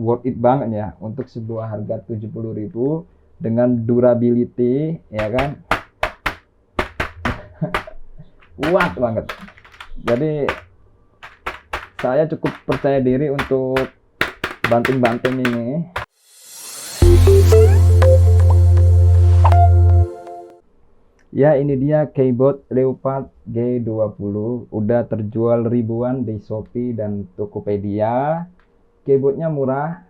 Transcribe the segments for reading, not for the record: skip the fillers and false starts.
worth it banget ya untuk sebuah harga 70.000 dengan durability ya kan, kuat banget. Jadi saya cukup percaya diri untuk banting-banting ini. Ya, ini dia keyboard Leopard G20, udah terjual ribuan di Shopee dan Tokopedia. Keyboardnya murah,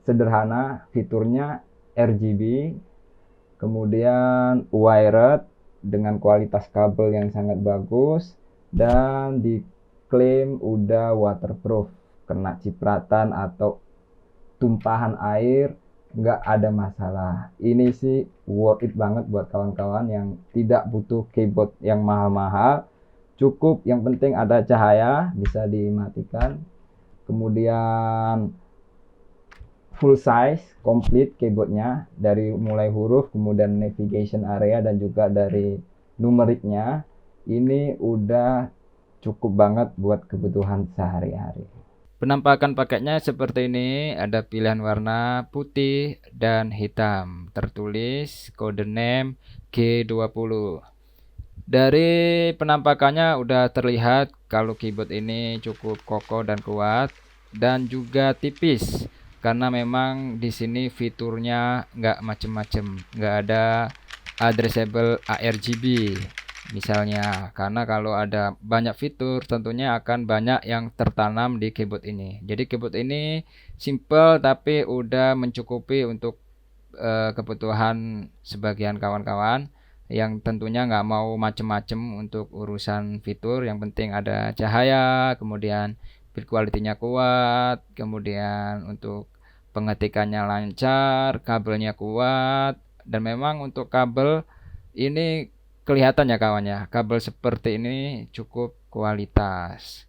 sederhana, fiturnya RGB, kemudian wired dengan kualitas kabel yang sangat bagus, dan diklaim udah waterproof, kena cipratan atau tumpahan air nggak ada masalah. Ini sih worth it banget buat kawan-kawan yang tidak butuh keyboard yang mahal-mahal. Cukup yang penting ada cahaya, bisa dimatikan. Kemudian full size, komplit keyboardnya, dari mulai huruf, kemudian navigation area, dan juga dari numeriknya. Ini udah cukup banget buat kebutuhan sehari-hari. Penampakan paketnya seperti ini, ada pilihan warna putih dan hitam, tertulis kode name G20. Dari penampakannya udah terlihat kalau keyboard ini cukup kokoh dan kuat, dan juga tipis, karena memang di sini fiturnya nggak macem-macem, nggak ada addressable ARGB misalnya, karena kalau ada banyak fitur tentunya akan banyak yang tertanam di keyboard ini. Jadi keyboard ini simple tapi udah mencukupi untuk kebutuhan sebagian kawan-kawan yang tentunya nggak mau macem-macem untuk urusan fitur. Yang penting ada cahaya, kemudian build quality-nya kuat, kemudian untuk pengetikannya lancar, kabelnya kuat, dan memang untuk kabel ini kelihatan ya kawan ya, kabel seperti ini cukup kualitas.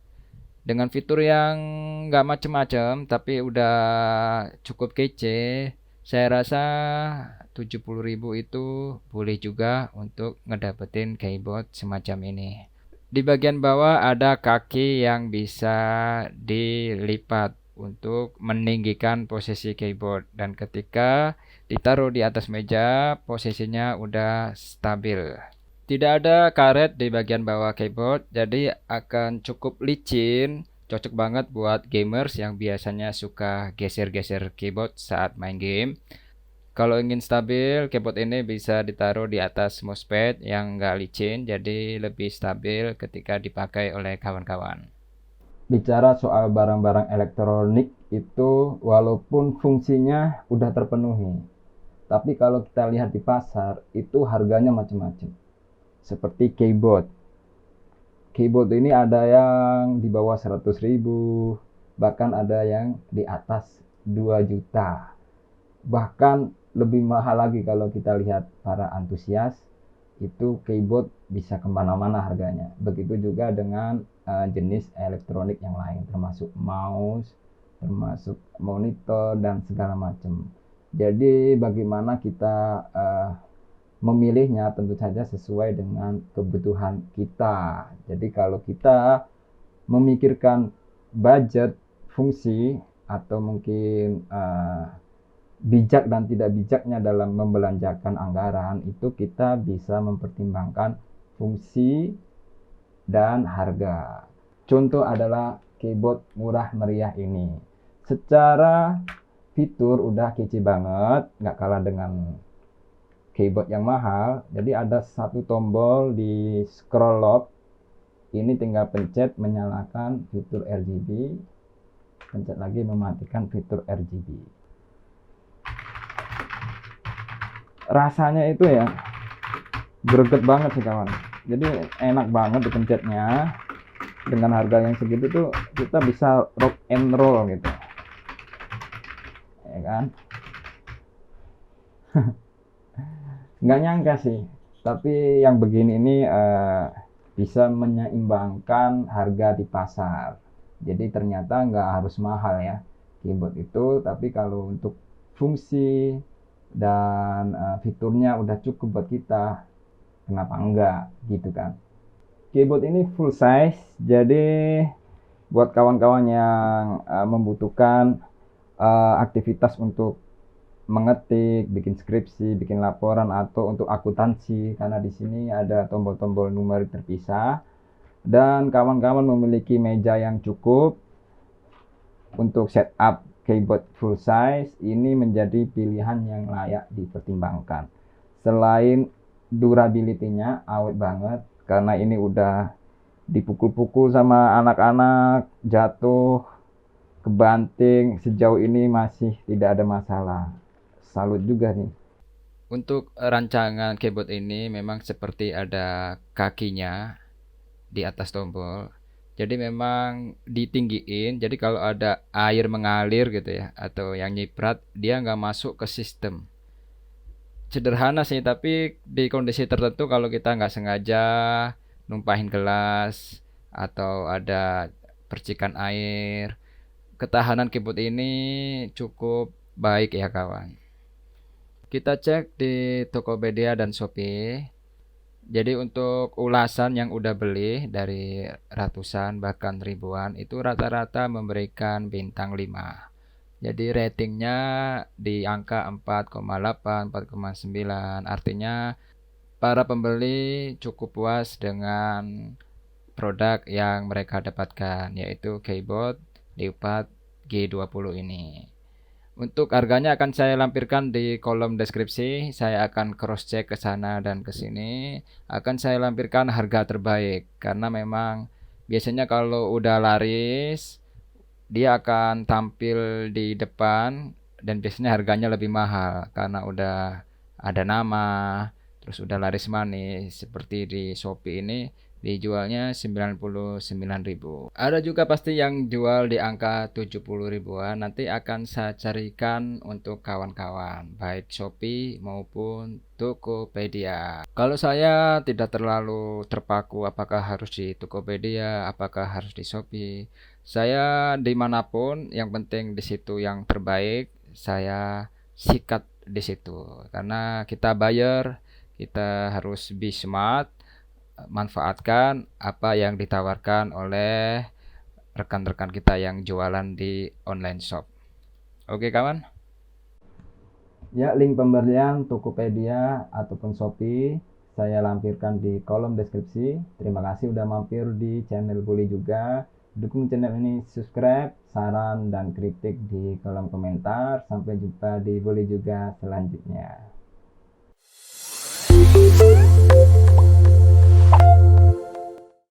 Dengan fitur yang nggak macem-macem tapi udah cukup kece, saya rasa 70.000 itu boleh juga untuk ngedapetin keyboard semacam ini. Di bagian bawah ada kaki yang bisa dilipat untuk meninggikan posisi keyboard, dan ketika ditaruh di atas meja posisinya udah stabil. Tidak ada karet di bagian bawah keyboard, jadi akan cukup licin, cocok banget buat gamers yang biasanya suka geser-geser keyboard saat main game. Kalau ingin stabil, keyboard ini bisa ditaruh di atas mousepad yang nggak licin, jadi lebih stabil ketika dipakai oleh kawan-kawan. Bicara soal barang-barang elektronik itu, walaupun fungsinya udah terpenuhi, tapi kalau kita lihat di pasar itu harganya macam-macam. Seperti keyboard. Keyboard ini ada yang di bawah 100.000, bahkan ada yang di atas 2 juta. Bahkan lebih mahal lagi kalau kita lihat para antusias, itu keyboard bisa kemana-mana harganya. Begitu juga dengan jenis elektronik yang lain, termasuk mouse, termasuk monitor, dan segala macam. Jadi bagaimana kita memilihnya, tentu saja sesuai dengan kebutuhan kita. Jadi kalau kita memikirkan budget, fungsi, atau mungkin bijak dan tidak bijaknya dalam membelanjakan anggaran, itu kita bisa mempertimbangkan fungsi dan harga. Contoh adalah keyboard murah meriah ini. Secara fitur udah kece banget, nggak kalah dengan keyboard yang mahal. Jadi ada satu tombol di scroll lock, ini tinggal pencet menyalakan fitur RGB, pencet lagi mematikan fitur RGB. Rasanya itu ya greget banget sih kawan, jadi enak banget dipencetnya. Dengan harga yang segitu tuh kita bisa rock and roll gitu ya kan. Nggak nyangka sih, tapi yang begini ini bisa menyeimbangkan harga di pasar. Jadi ternyata nggak harus mahal ya keyboard itu, tapi kalau untuk fungsi dan fiturnya udah cukup buat kita, kenapa enggak gitu kan. Keyboard ini full size, jadi buat kawan-kawan yang membutuhkan aktivitas untuk mengetik, bikin skripsi, bikin laporan, atau untuk akuntansi, karena di sini ada tombol-tombol numerik terpisah. Dan kawan-kawan memiliki meja yang cukup untuk setup keyboard full size, ini menjadi pilihan yang layak dipertimbangkan. Selain durability-nya awet banget, karena ini udah dipukul-pukul sama anak-anak, jatuh, kebanting, sejauh ini masih tidak ada masalah. Salut juga nih. Untuk rancangan keyboard ini memang seperti ada kakinya di atas tombol. Jadi memang ditinggiin. Jadi kalau ada air mengalir gitu ya, atau yang nyiprat, dia nggak masuk ke sistem. Sederhana sih, tapi di kondisi tertentu kalau kita nggak sengaja numpahin gelas atau ada percikan air, ketahanan keyboard ini cukup baik ya kawan. Kita cek di Tokopedia dan Shopee. Jadi untuk ulasan yang udah beli dari ratusan bahkan ribuan itu rata-rata memberikan bintang 5. Jadi ratingnya di angka 4,8, 4,9. Artinya para pembeli cukup puas dengan produk yang mereka dapatkan, yaitu keyboard Leopard G20 ini. Untuk harganya akan saya lampirkan di kolom deskripsi. Saya akan cross check ke sana dan ke sini. Akan saya lampirkan harga terbaik karena memang biasanya kalau udah laris dia akan tampil di depan dan biasanya harganya lebih mahal karena udah ada nama, terus udah laris manis. Seperti di Shopee ini dijualnya 99.000. Ada juga pasti yang jual di angka 70 ribuan. Nanti akan saya carikan untuk kawan-kawan, baik Shopee maupun Tokopedia. Kalau saya tidak terlalu terpaku apakah harus di Tokopedia, apakah harus di Shopee. Saya dimanapun, yang penting di situ yang terbaik, saya sikat di situ. Karena kita buyer, kita harus be smart, manfaatkan apa yang ditawarkan oleh rekan-rekan kita yang jualan di online shop. Oke kawan? Ya, link pembelian Tokopedia ataupun Shopee saya lampirkan di kolom deskripsi. Terima kasih udah mampir di channel Bully juga. Dukung channel ini, subscribe, saran dan kritik di kolom komentar. Sampai jumpa di Bully juga selanjutnya.